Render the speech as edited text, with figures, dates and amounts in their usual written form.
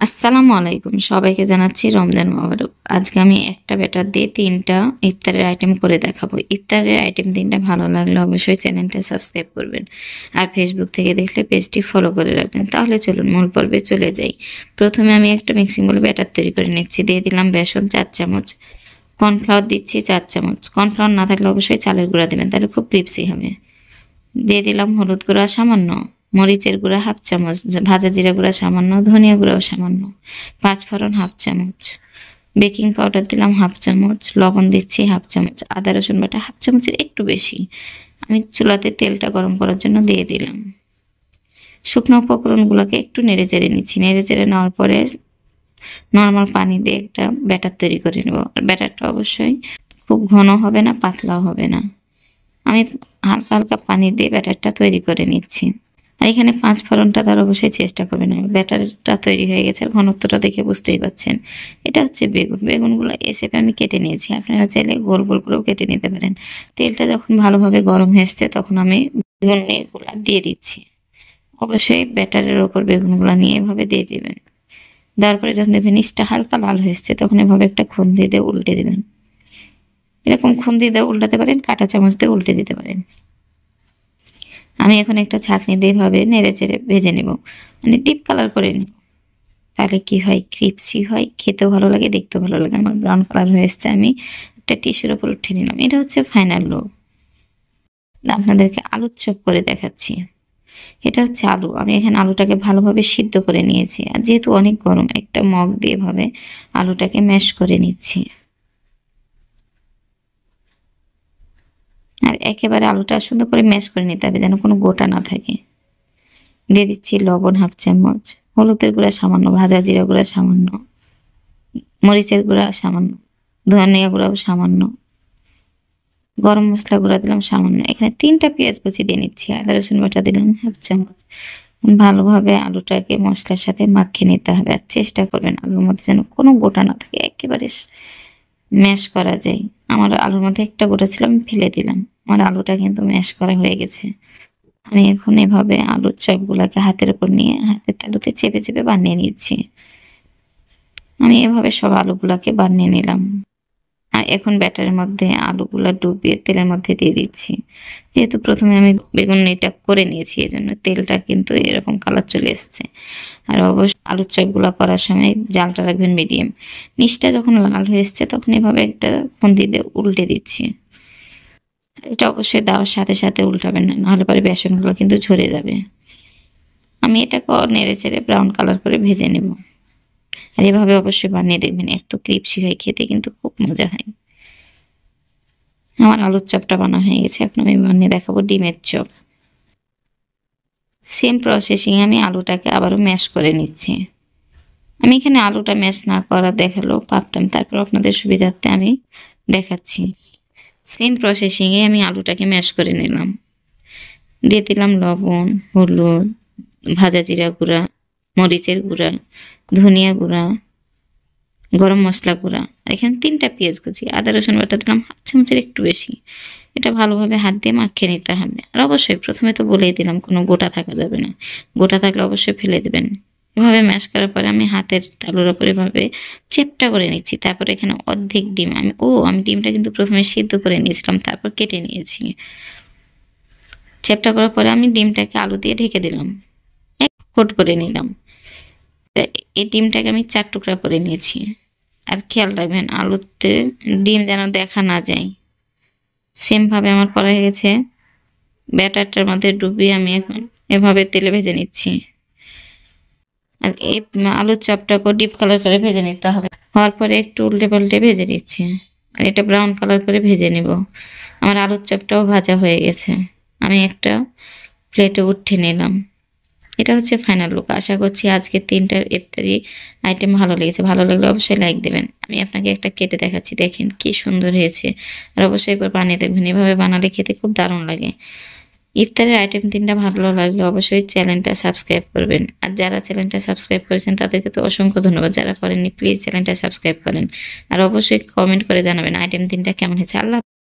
আসসালামু আলাইকুম। সবাইকে জানাচ্ছি রমজান মোবারক। আজকে আমি একটা ব্যাটার দিয়ে ৩ টা ইফতারের আইটেম করে দেখাবো। ইফতারের আইটেম ৩ টা ভালো লাগলে অবশ্যই চ্যানেলটা সাবস্ক্রাইব করবেন। আর ফেসবুক থেকে দেখলে পেজটি ফলো করে রাখবেন। তাহলে চলুন মূল পর্বে চলে যাই। প্রথমে আমি একটা মিক্সিং বোলে ব্যাটার তৈরি করে নিচ্ছি। দিয়ে দিলাম বেসন ৪ চামচ, কর্নফ্লাওয়ার দিচ্ছি ৪ চামচ। কর্নফ্লাওয়ার না থাকলে অবশ্যই চালের গুঁড়া দেবেন, তাহলে খুব ক্রিপসি হবে। দিয়ে দিলাম হলুদ গুঁড়া সামান্য, মরিচের গুঁড়া 1/2 চামচ, ভাজা জিরা গুঁড়া সামান্য, ধনিয়া গুঁড়াও সামান্য, 5 ফোড়ন 1/2 চামচ, বেকিং পাউডার দিলাম 1/2 চামচ, লবণ দিচ্ছি 1/2 চামচ, আদা রসুন বাটা 1/2 চামচের একটু বেশি। আমি চুলাতে তেলটা গরম করার জন্য দিয়ে দিলাম। শুকনো উপকরণগুলোকে একটু নেড়ে চেড়ে নিচ্ছি। নেড়ে চেড়ে নেওয়ার পরে নর্মাল পানি দিয়ে একটা ব্যাটার তৈরি করে নেব। ব্যাটারটা অবশ্যই খুব ঘন হবে না, পাতলাও হবে না। আমি হালকা হালকা পানি দিয়ে ব্যাটারটা তৈরি করে নিচ্ছি। আর এখানে 5 ফোড়নটা তার অবশ্যই চেষ্টা করবেন। ব্যাটারটা তৈরি হয়ে গেছে, আর ঘনত্বটা দেখে বুঝতেই পাচ্ছেন। এটা হচ্ছে বেগুন। বেগুনগুলো এই শেপে আমি কেটে নিয়েছি। আপনারা চাইলে গোল গোল করেও কেটে নিতে পারেন। তেলটা যখন ভালোভাবে গরম হয়েছে তখন আমি বেগুনগুলো দিয়ে দিচ্ছি। অবশ্যই ব্যাটারের ওপর বেগুনগুলো নিয়ে এভাবে দিয়ে দিবেন। দেওয়ার পরে যখন দেখবেন নিচটা হালকা লাল হয়েছে তখন এভাবে একটা খুন্তি দিয়ে উল্টে দিবেন। এরকম খুন্তি দিয়ে উল্টাতে পারেন, কাঁটা চামচ দিয়ে উল্টে দিতে পারেন। আমি এখন একটা ছাঁকনি দিয়ে এভাবে নেড়ে চেড়ে ভেজে নেব, মানে ডিপ কালার করে নেব। তাহলে কি হয়, ক্রিপসি হয়, খেতেও ভালো লাগে, দেখতেও ভালো লাগে। আমার ব্রাউন কালার হয়ে এসছে, আমি একটা টিস্যুর উপর উঠে নিলাম। এটা হচ্ছে ফাইনাল লুক। আপনাদেরকে আলুর চপ করে দেখাচ্ছি। এটা হচ্ছে আলু। আমি এখানে আলুটাকে ভালোভাবে সিদ্ধ করে নিয়েছি, আর যেহেতু অনেক গরম একটা মগ দিয়ে এভাবে আলুটাকে ম্যাশ করে নিচ্ছি। আর একেবারে আলুটা সুন্দর করে ম্যাশ করে নিতে হবে যেন কোনো গোটা না থাকে। দিয়ে দিচ্ছি লবণ 1/2 চামচ, হলুদের গুঁড়া সামান্য, ভাজা জিরা গুঁড়া সামান্য, মরিচের গুঁড়া সামান্য, ধনিয়া গুঁড়াও সামান্য, গরম মশলা গুঁড়া দিলাম সামান্য। এখানে 3টা পেঁয়াজ কুচি দিয়ে নিচ্ছি। আদা রসুন বাটা দিলাম 1/2 চামচ। ভালোভাবে আলুটাকে মশলার সাথে মাখিয়ে নিতে হবে। আর চেষ্টা করবেন আলুর মধ্যে যেন কোনো গোটা না থাকে, একেবারে ম্যাশ করা যায়। আমার আলুর মধ্যে একটা গোটা ছিল, আমি ফেলে দিলাম। আমার আলুটা কিন্তু ম্যাশ করা হয়ে গেছে। আমি এখন এভাবে আলুর চপগুলাকে হাতের উপর নিয়ে হাতের তালুতে চেপে চেপে বানিয়ে নিচ্ছি। আমি এভাবে সব আলুগুলাকে বানিয়ে নিলাম। আর এখন ব্যাটারের মধ্যে আলুগুলা ডুবিয়ে তেলের মধ্যে দিয়ে দিচ্ছি। যেহেতু প্রথমে আমি বেগুনিটা করে নিয়েছি, এজন্য তেলটা কিন্তু এরকম কালার চলে এসছে। আর অবশ্যই আলুর চপগুলা করার সময় জালটা রাখবেন মিডিয়াম। নিচটা যখন লাল হয়ে এসছে তখন এভাবে একটা খুন্তি দিয়ে উল্টে দিচ্ছি। এটা অবশ্যই দেওয়ার সাথে সাথে উল্টাবেন না, নাহলে পরে বেসনগুলো কিন্তু ঝরে যাবে। আমি এটাকে নেড়ে চেড়ে ব্রাউন কালার করে ভেজে নেব। আর এভাবে অবশ্যই বানিয়ে দেখবেন, এত ক্রিপসি হয়, খেতে কিন্তু খুব মজা হয়। আমার আলুর চপটা বানা হয়ে গেছে। এখন আমি বানিয়ে দেখাবো ডিমের চপ। সেম প্রসেসিং আমি আলুটাকে আবারও ম্যাশ করে নিচ্ছি। আমি এখানে আলুটা ম্যাশ না করা দেখালেও পারতাম, তারপর আপনাদের সুবিধার্থে আমি দেখাচ্ছি। সেম প্রসেসিংয়ে আমি আলুটাকে ম্যাশ করে নিলাম। দিয়ে দিলাম লবণ, হলুদ, ভাজা জিরা গুঁড়া, মরিচের গুঁড়া, ধনিয়া গুঁড়া, গরম মশলা গুঁড়া। এখানে 3টা পেঁয়াজ কুচি, আদা রসুন বাটা দিলাম 1/2 চামচের একটু বেশি। এটা ভালোভাবে হাত দিয়ে মাখিয়ে নিতে হবে। আর অবশ্যই প্রথমে তো বলেই দিলাম কোনো গোটা থাকা যাবে না, গোটা থাকলে অবশ্যই ফেলে দেবেন। এভাবে ম্যাশ করার পরে আমি হাতের তালুর ওপর এভাবে চেপটা করে নিচ্ছি। তারপরে এখানে অর্ধেক ডিম আমি ডিমটা কিন্তু প্রথমে সিদ্ধ করে নিয়েছিলাম, তারপর কেটে নিয়েছি। চেপটা করার পরে আমি ডিমটাকে আলু দিয়ে ঢেকে দিলাম, এক কোট করে নিলাম। এই ডিমটাকে আমি 4 টুকরা করে নিয়েছি। আর খেয়াল রাখবেন আলুতে ডিম যেন দেখা না যায়। সেমভাবে আমার করা হয়ে গেছে। ব্যাটারটার মধ্যে ডুবিয়ে আমি এখন এভাবে তেলে ভেজে নিচ্ছি। আর এই আলুর চপটাকেও ডিপ কালার করে ভেজে নিতে হবে। হওয়ার পরে একটু উল্টে পাল্টে ভেজে নিচ্ছি। আর এটা ব্রাউন কালার করে ভেজে নেব। আমার আলুর চপটাও ভাজা হয়ে গেছে। আমি একটা প্লেটে উঠিয়ে নিলাম। এটা হচ্ছে ফাইনাল লুক। আশা করছি আজকে 3টার ইফতারি আইটেম ভালো লেগেছে। ভালো লাগলে অবশ্যই লাইক দেবেন। আমি আপনাকে একটা কেটে দেখাচ্ছি, দেখেন কি সুন্দর হয়েছে। আর অবশ্যই একবার বানিয়ে দেখবেন, এভাবে বানালে খেতে খুব দারুণ লাগে। ইফতারের আইটেম 3টা ভালো লাগলে অবশ্যই চ্যানেলটা সাবস্ক্রাইব করবেন। আর যারা চ্যানেলটা সাবস্ক্রাইব করেছেন তাদেরকে তো অসংখ্য ধন্যবাদ। যারা করেননি প্লিজ চ্যানেলটা সাবস্ক্রাইব করেন। আর অবশ্যই কমেন্ট করে জানাবেন আইটেম 3টা কেমন হয়েছে। আল্লাহ